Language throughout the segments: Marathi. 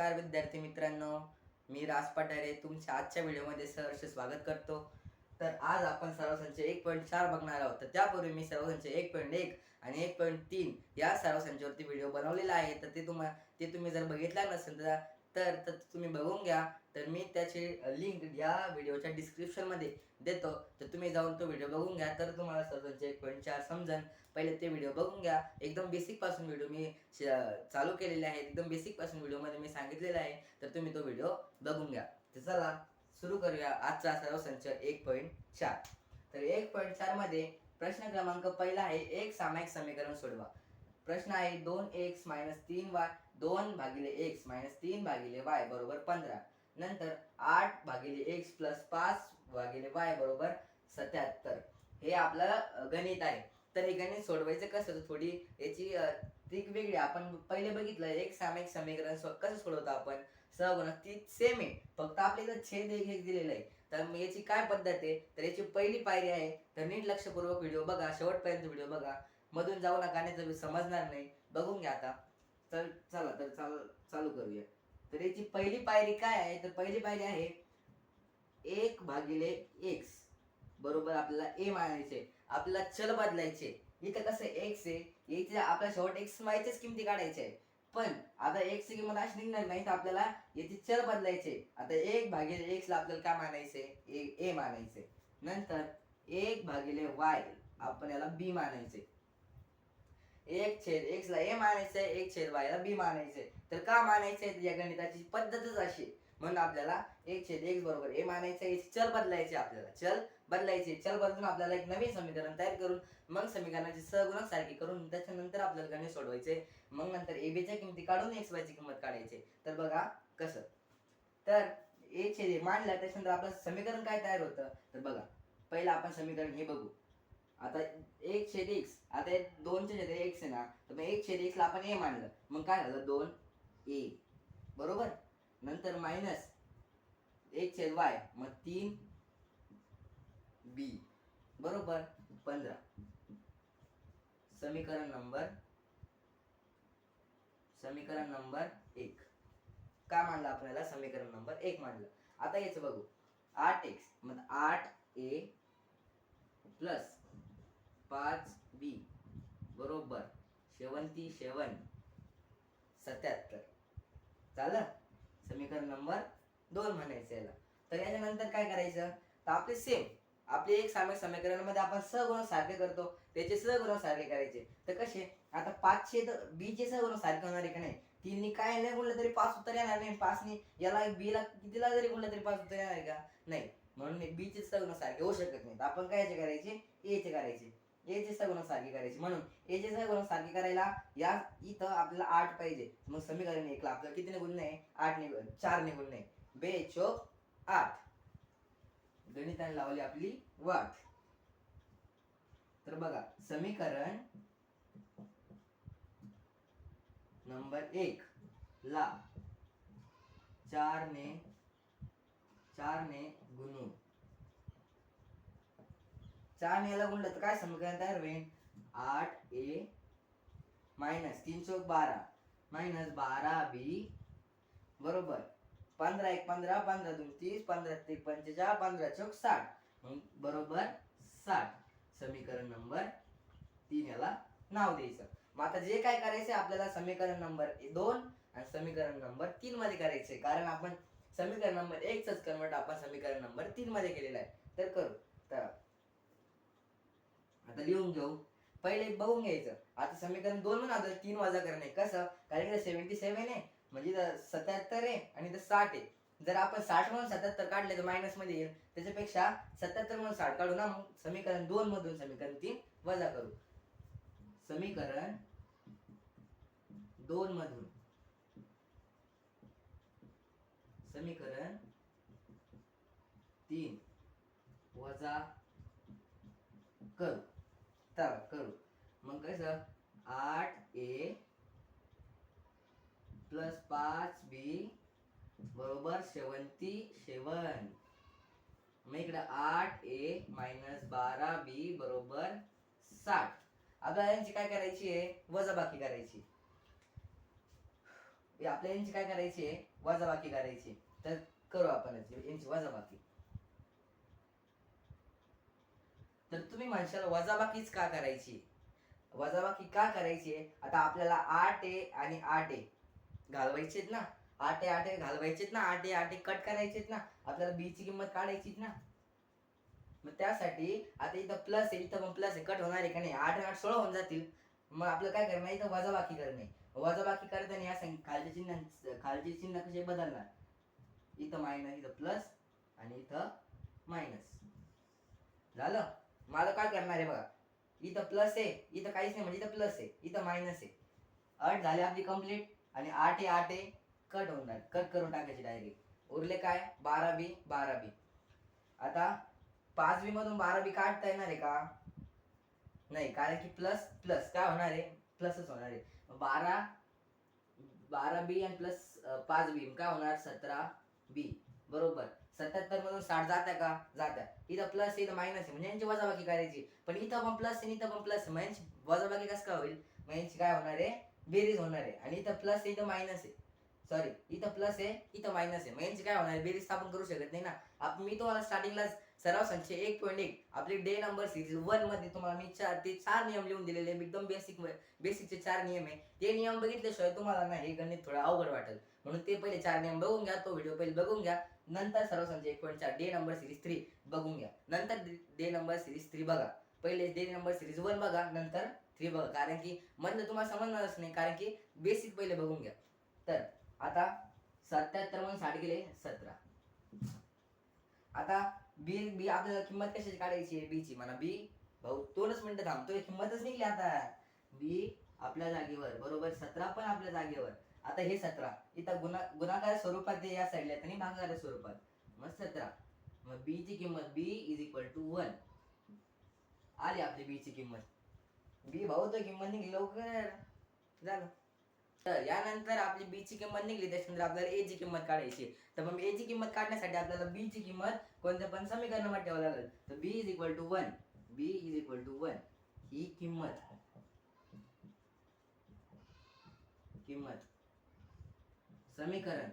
नमस्कार विद्यार्थी मित्रांनो, मी राज पठारे तुमच्या आजच्या व्हिडिओमध्ये सहर्ष स्वागत करतो. तर आज आपण सराव संच 1.4 बघणार आहोत. तर त्यापूर्वी मी सराव संच 1.1 आणि 1.3 या सराव संचावरती व्हिडिओ बनवलेला आहे. तर ते तुम्ही जर बघितला नसेल तर तर तुम्ही बघून घ्या. तर मी त्याची लिंक या व्हिडिओच्या डिस्क्रिप्शनमध्ये देतो. तर तुम्ही जाऊन तो व्हिडिओ बघून घ्या, तर तुम्हाला सराव संच 1.4 समजेल. पहिले ते व्हिडिओ बघून घ्या. एकदम बेसिक पासून व्हिडिओ मी चालू केलेले आहेत. एकदम बेसिक पासून व्हिडिओमध्ये मी सांगितलेलं आहे. तर तुम्ही तो व्हिडिओ बघून घ्या. तर चला सुरू करूया आजचा सराव संच 1.4. तर 1.4 मध्ये प्रश्न क्रमांक पहिला आहे, एक सामायिक समीकरण सोडवा. प्रश्न आहे 2x 3y 2/x 3/y बरोबर 15. नंतर 8/x प्लस 5/y बरोबर 77. हे आपलं गणित आहे. तर हे गणित सोडवायचं कसं, थोडी याची ट्रिक वेगळी. आपण पहिले बघितलं एक सामायिक समीकरण कसं सोडवतो आपण, सहगुणक ती सेम आहे, फक्त आपल्याला छेद एक दिलेला आहे. तर मग याची काय पद्धत आहे, तर याची पहिली पायरी आहे. तर नीट लक्षपूर्वक व्हिडिओ बघा, शेवटपर्यंत व्हिडिओ बघा, मधून जाऊ नका, नाही तर समजणार नाही. बघून घ्या आता. तर चला चालू करूया. तर याची पहिली पायरी काय आहे, तर पहिली पायरी आहे 1/x बरोबर आपल्याला a मानायचे, आपल्याला चल बदलायचे. इथं कसं x आहे, इथे आपल्या शेवट x माहितीच किमती काढायच्या आहे. पण आता x ची किंमत अशी निघणार नाही, तर आपल्याला याची चल बदलायचे. आता 1/x ला आपल्याला काय मानायचे, a मानायचे. नंतर 1/y आपण याला b मानायचे. 1/x ला a मानायचे, 1/y ला b मानायचे. तर का मानायचे, या गणिताची पद्धतच अशी. म्हणून आपल्याला 1/x बरोबर a मानायचे, याची चल बदलायची, आपल्याला चल बदलायची. चल बदलून आपल्याला एक नवीन समीकरण तयार करून मग समीकरणाची सहगुणक सारखी करून त्याच्यानंतर आपल्याला गणित सोडवायचे. मग नंतर a b च्या किमती काढून x y ची किंमत काढायची. तर बघा कसं. तर a छेद मांडला त्याच्यानंतर आपलं समीकरण काय तयार होतं, तर बघा पहिलं आपण समीकरण हे बघू. आता 1/x, आता 2च्या छेद x आहे ना, तर मग 1/x ला आपण a मानलं, मग काय झालं 2a बरोबर. नंतर मायनस 1/y मग 3b बरोबर 15. समीकरण नंबर 1 का मानलं आपल्याला, समीकरण नंबर 1 मानलं. आता याचं बघू. 8x मग 8a प्लस 5b बरोबर 77 झालं. समीकरण नंबर 2 म्हणायचं याला. तर याच्यानंतर काय करायचं, तर आपले सेम आपले एक सामायिक समीकरणामध्ये आपण सहगुणक सारखे करतो, त्याचे सहगुणक सारखे करायचे. तर कसे, आता 5 b चे सहगुणक सारखे होणार आहे का नाही. 3 काय नाही गुणलं तरी 5 उत्तर येणार नाही. 5 याला b ला कितीला जरी गुणलं तरी 5 उत्तर येणार आहे का, नाही. म्हणून b चे सहगुणक सारखे होऊ शकत नाही. आपण काय करायचे, a चे करायचे. a चे सहगुणक सारखे करायचे. म्हणून a चे सहगुणक सारखे करायला या इथं आपल्याला 8 पाहिजे. मग समीकरण 1 ला आपल्याला किती गुणणे आहे, 8 ने 4 ने गुणणे. 2 चोक 8. गणिताने लावली आपली वाट. तर बघा समीकरण नंबर 1 ला 4 ने गुणू. 4 ने याला गुणलं तर काय समीकरण तयार होईल, 8a मायनस 3 चोक 12 मायनस 12b बरोबर 15 1 15 15 2 30 15 3 45 15 चोक 60 बरोबर 60. समीकरण नंबर 3 याला नाव द्यायचं. मग आता जे काय करायचं आपल्याला समीकरण नंबर 2 आणि समीकरण नंबर 3 मध्ये करायचंय, कारण आपण समीकरण नंबर 1 च कन्वर्ट आपण समीकरण नंबर 3 मध्ये केलेलं आहे. तर करू. तर आता लिहून घेऊ. पहिले बघून घ्यायचं. आता समीकरण 2 म्हणून 3 वजा करणे कसं, कारण इथे 77 आहे म्हणजे 77 आहे आणि इथे 60 आहे. जर आपण 60 म्हणून 77 काढले तर मायनस मध्ये येईल, त्याच्यापेक्षा 77 म्हणून 60 काढू ना. मग समीकरण 2 मधून समीकरण 3 वजा करू. समीकरण 2 मधून समीकरण 3 वजा करू. तर करू. मग कसं, 8a प्लस 5b बरोबर 77. मग इकडे 8a मायनस 12b बरोबर 60. आता यांची काय करायची आहे, वजाबाकी करायची. आपल्या यांची काय करायची आहे, वजाबाकी करायची. तर करू आपण यांची वजाबाकी. तर तुम्ही म्हणशाल वजाबाकीच का करायची, वजाबाकी का करायची आहे. आता आपल्याला 8a आणि 8a घालवायचेत ना, 8a 8a घालवायचेत ना, 8a 8a कट करायचेत ना, आपल्याला b ची किंमत काढायचीच ना. मग त्यासाठी आता इथं प्लस आहे, इथं पण प्लस आहे, कट होणार आहे का नाही, 8 8 16 होऊन जातील. मग आपलं काय करणार, इथं वजाबाकी करणे. वजाबाकी करताना या खालचे चिन्ह कसे बदलणार, इथं मायनस इथं प्लस आणि इथं मायनस. झालं. मला काय करणार आहे बघा, इथं प्लस आहे, इथं काहीच नाही म्हणजे इथं प्लस आहे, इथं मायनस आहे. 8 झाले आपली कंप्लीट आणि 8 8 कट होणार, कट करून टाकायचे डायरेक्ट. उरले काय 12b 12b. आता 5b मधून 12b काढता येणार आहे का, नाही, कारण की प्लस प्लस काय होणार आहे, प्लसच होणार आहे. 12b आणि प्लस 5b काय होणार 17b. बरोबर. 77 मधून 60 जात्या का, जात्या. इथं प्लस आहे, इथं मायनस आहे, म्हणजे यांची वजाबाकी करायची. पण इथं पण प्लस आहे, इथं पण प्लस आहे, मग यांची वजाबाकी कसं काय होईल, मग यांची काय होणार आहे, बेरीज होणार आहे. आणि इथं प्लस आहे, इथं मायनस आहे, सॉरी इथं प्लस आहे, इथं मायनस आहे, मग यांची काय होणार, बेरीज आपण करू शकत नाही ना. मी तुम्हाला स्टार्टिंगला सराव संच 1.1 आपली डे नंबर सिरीज 1 मध्ये तुम्हाला मी चार नियम लिहून दिलेले, एकदम बेसिकचे 4 नियम आहे. ते नियम बघितल्याशिवाय तुम्हाला ना हे गणित थोडं अवघड वाटेल, म्हणून ते पहिले 4 नियम बघून घ्या, तो व्हिडिओ पहिले बघून घ्या. नंतर सराव संच 1.4 डे नंबर सिरीज 3 बघून घ्या. नंतर डे नंबर सिरीज 3 बघा. पहिले डे नंबर सिरीज 1 बघा, नंतर 3 बघा, कारण की मधलं तुम्हाला समजणारच नाही, कारण की बेसिक पहिले बघून घ्या. तर आता 77 म्हणून 60 गेले 17. आता बी बी आपल्याला किंमत कशाची काढायची आहे, बी ची. म्हणा बी भाऊ 2च मिनिटं थांबतोय, किंमतच निघली आता. बी आपल्या जागेवर, बरोबर. 17 पण आपल्या जागेवर. आता हे 17 इथं गुणाकार स्वरूपात आहे या साईडला आणि भागाकार स्वरूपात, मग 17. मग बी ची किंमत बी इज इक्वल टू 1 आली आपली बी ची किंमत. बी भाऊ तो किंमत निघली लवकर, झालं. तर यानंतर आपली बी ची किंमत निघली, त्याच्यानंतर आपल्याला ए ची किंमत काढायची. तर मग ए ची किंमत काढण्यासाठी आपल्याला बी ची किंमत कोणत्या पण समीकरणामध्ये ठेवावं लागेल. तर B is equal to 1, B is equal to 1 ही किंमत समीकरण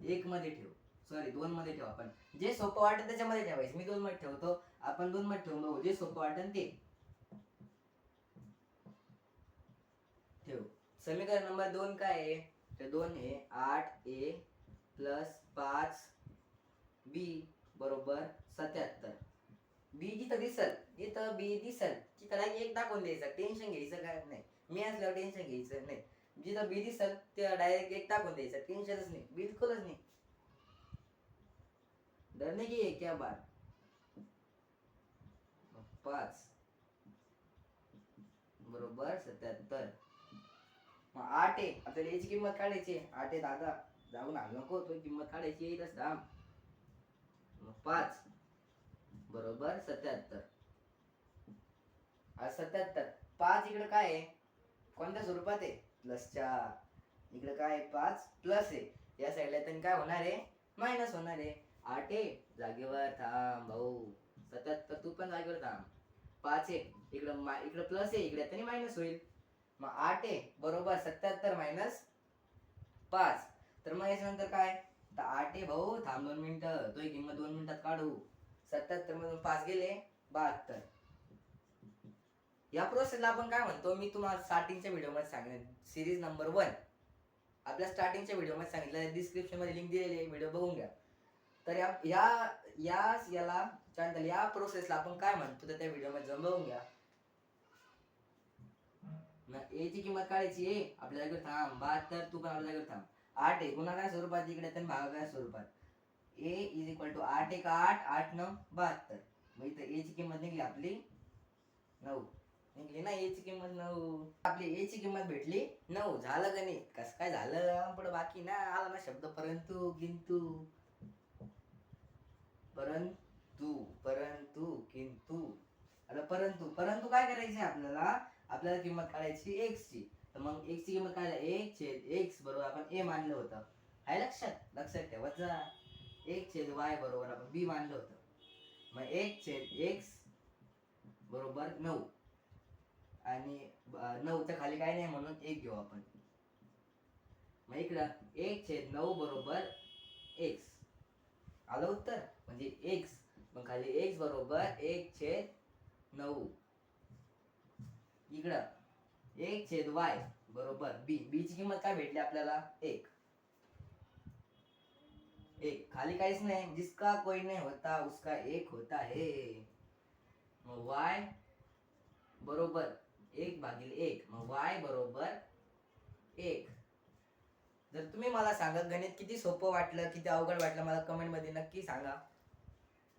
1 मध्ये ठेवू, सॉरी 2 मध्ये ठेवू. आपण जे सोपं वाटेल त्याच्यामध्ये ठेवायचं. मी 2 मध्ये ठेवतो, आपण 2 मध्ये ठेवून बघू, जे सोपं वाटेल ते ठेवू. समीकरण नंबर 2 काय आहे, तर 2 आहे 8a प्लस 5b बरोबर 77. बी जिथं दिसल, इथं बी दिसल तिथं एक दाखवून द्यायचं, टेन्शन घ्यायचं काय नाही. मी असल्यावर टेन्शन घ्यायचं नाही. जिथं बी दिसल ते डायरेक्ट एक टाकून द्यायचं, टेन्शनच नाही, बिलकुलच नाही. डरने की है क्या बात. 5 बरोबर 77. मग 8 आहे आपल्याला याची किंमत काढायची. 8 आहे दादा, जाऊन आलो नको, तो किंमत काढायची येईलच दाम. मग 5 बरोबर 77. 77 5 इकडे काय आहे, कोणत्या स्वरूपात आहे, प्लसच्या. इकडे काय आहे 5 प्लस आहे, या साईडला तर काय होणार आहे, मायनस होणार आहे. 8 आहे जागेवर थांब भाऊ, 77 तू पण जागेवर थांब. 5 आहे इकडे प्लस आहे, इकडे तरी मायनस होईल. मग 8 आहे बरोबर 77 मायनस 5. तर मग याच्यानंतर काय, तर 8 आहे भाऊ थांब 2 मिनिटं, तो किंमत 2 मिनिटात काढू. 77 मधून 5 गेले 72. या प्रोसेसला आपण काय म्हणतो, मी तुम्हाला स्टार्टिंगच्या व्हिडिओमध्ये सांगितलं, सिरीज नंबर 1 आपल्या स्टार्टिंगच्या व्हिडिओमध्ये सांगितलं, डिस्क्रिप्शन मध्ये लिंक दिलेली आहे, व्हिडिओ बघून घ्या. तर या प्रोसेसला आपण काय म्हणतो तर त्या व्हिडिओमध्ये जाऊन बघून घ्या. ए ची किंमत काढायची आहे आपल्या जागेवर थांब 72, तू पण आपल्या जागेवर थांब. 8 आहे गुणाकार स्वरूपात इकडे तर भागाकार स्वरूपात. ए इज इक्वल टू 8 1 8 8 9 72. मग इथं ए ची किंमत निघली आपली 9, निघली ना ए ची किंमत 9. आपली ए ची किंमत भेटली 9. झालं का नाही, कसं काय झालं पुढे बाकी ना आला ना शब्द परंतु किंतु, परंतु परंतु किंतु. आता परंतु परंतु काय करायचे आपल्याला किंमत काढायची x ची. तर मग x ची किंमत काय, 1/x बरोबर आपण a मानलं होतं, आहे लक्षात ठेवायचं. 1/y बरोबर आपण b मानलं होतं. मग 1/x बरोबर 9 आणि 9च्या खाली काय नाही म्हणून 1 घेऊ आपण. मग इकडं 1/9 बरोबर x. आलं उत्तर, म्हणजे x. मग खाली x बरोबर 1/9. इकडं 1/y बरोबर b. b ची किंमत काय भेटली आपल्याला? 1. खाली काहीच नाही, जिसका कोई नहीं होता उसका एक होता है. मग y बरोबर 1/1. मग y बरोबर 1. जर तुम्ही मला सांगा गणित किती सोपं वाटलं, किती अवघड वाटलं, मला कमेंट मध्ये नक्की सांगा.